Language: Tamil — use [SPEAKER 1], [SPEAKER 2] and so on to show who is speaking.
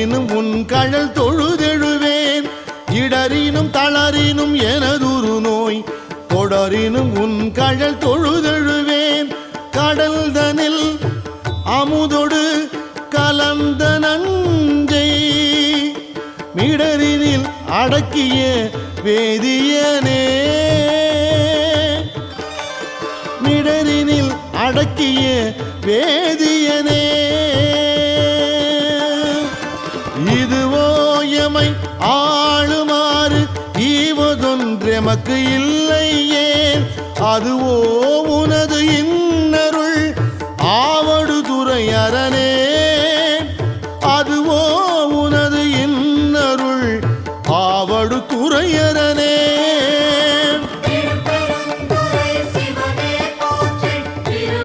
[SPEAKER 1] இடரினும் உன் கழல் தொழுதெழுவேன் இடரினும் தளரினும் எனதுரு நோய் தொடரினும் உன் கழல் தொழுதெழுவேன் கடல்தனில் அமுதொடு கலந்த நஞ்சை மிடரினில் அடக்கிய வேதியனே மிடரினில் அடக்கிய வேதியனே இதுவோ எமை ஆளுமாறு ஈவதொன்றெமக்கு இல்லை ஏன் அதுவோ உனது